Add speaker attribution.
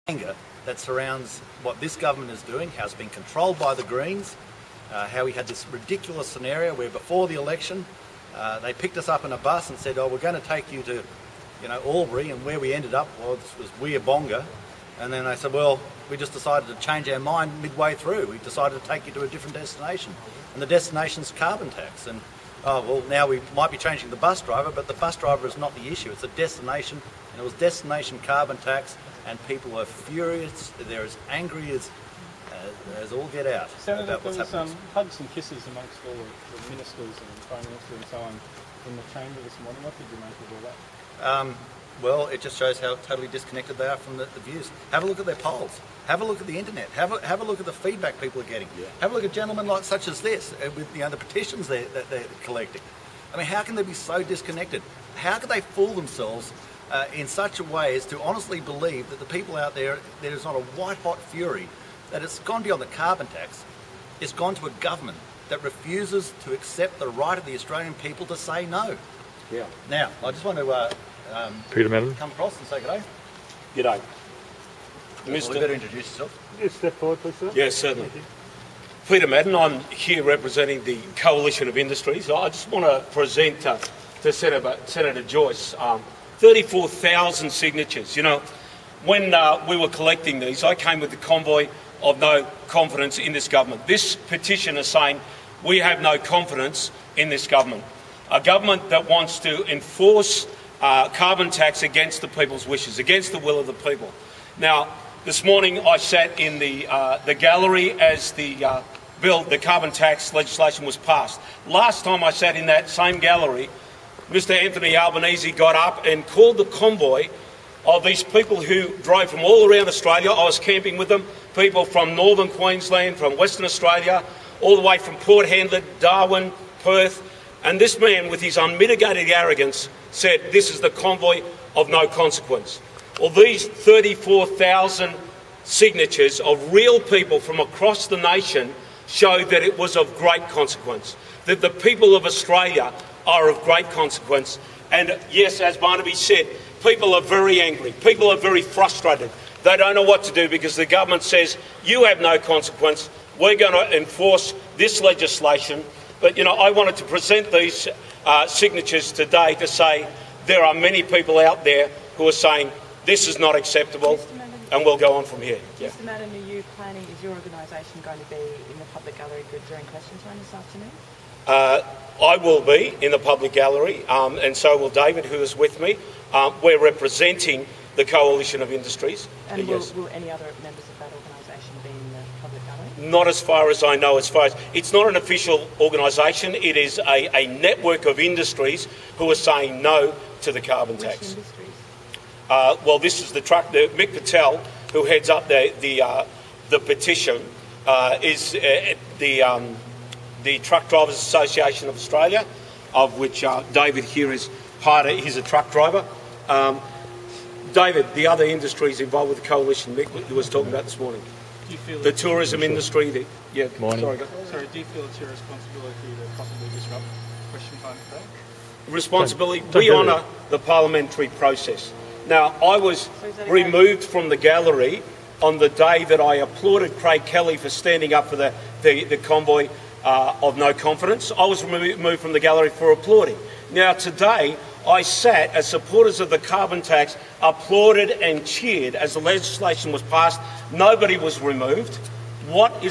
Speaker 1: anger that surrounds what this government is doing, how it's been controlled by the Greens, how we had this ridiculous scenario where before the election they picked us up in a bus and said, oh, we're going to take you to Albury, and where we ended up was Weeabonga. And then they said, well, we just decided to change our mind midway through. We decided to take you to a different destination, and the destination's carbon tax. And oh, well, now we might be changing the bus driver, but the bus driver is not the issue. It's a destination, and it was destination carbon tax, and people are furious. They're as angry as all get out about what's happening.
Speaker 2: There was hugs and kisses amongst all the ministers and Prime Minister and so on in the chamber this morning. What did you make of all that?
Speaker 1: Well, it just shows how totally disconnected they are from the views. Have a look at their polls. Have a look at the internet. Have a look at the feedback people are getting. Yeah. Have a look at gentlemen like such as this with the petitions that they're collecting. I mean, how can they be so disconnected? How can they fool themselves in such a way as to honestly believe that the people out there is not a white-hot fury, that it's gone beyond the carbon tax, it's gone to a government that refuses to accept the right of the Australian people to say no.
Speaker 3: Yeah.
Speaker 1: Now, I just want to
Speaker 4: Peter Madden.
Speaker 1: come across and say g'day.
Speaker 3: G'day.
Speaker 1: Mr. You better introduce yourself.
Speaker 2: Just step forward, please, sir.
Speaker 3: Yes, certainly. Peter Madden, I'm here representing the Coalition of Industries. I just want to present to Senator Joyce 34,000 signatures. You know, when we were collecting these, I came with the convoy of no confidence in this government. This petition is saying we have no confidence in this government. A government that wants to enforce carbon tax against the people's wishes, against the will of the people. Now, this morning I sat in the gallery as the carbon tax legislation was passed. Last time I sat in that same gallery, Mr Anthony Albanese got up and called the convoy of these people who drove from all around Australia. I was camping with them, people from northern Queensland, from Western Australia, all the way from Port Handlett, Darwin, Perth. And this man, with his unmitigated arrogance, said this is the convoy of no consequence. Well, these 34,000 signatures of real people from across the nation show that it was of great consequence, that the people of Australia are of great consequence. And yes, as Barnaby said, people are very angry, people are very frustrated. They don't know what to do because the government says, you have no consequence, we're going to enforce this legislation. But, you know, I wanted to present these signatures today to say there are many people out there who are saying this is not acceptable, and we'll go on from here.
Speaker 5: Yeah. Mr Madden, are you planning, is your organisation going to be in the public gallery during question time this afternoon?
Speaker 3: I will be in the public gallery, and so will David, who is with me. We're representing the Coalition of Industries.
Speaker 5: And will any other members of that organisation be in the public gallery?
Speaker 3: Not as far as I know. It's not an official organisation. It is a network of industries who are saying no to the carbon tax.
Speaker 5: Which industries?
Speaker 3: Well, this is Mick Patel, who heads up the petition, is the Truck Drivers Association of Australia, of which David here is part of. He's a truck driver. David, the other industries involved with the coalition, Mick was talking about this morning.
Speaker 2: Do you feel
Speaker 3: the tourism industry.
Speaker 4: Morning.
Speaker 2: Sorry, do you feel it's your responsibility to possibly disrupt question time today?
Speaker 3: Responsibility. We honour the parliamentary process. Now, I was removed from the gallery on the day that I applauded Craig Kelly for standing up for the convoy of no confidence. I was removed from the gallery for applauding. Now, today, I sat as supporters of the carbon tax, applauded and cheered as the legislation was passed. Nobody was removed. What is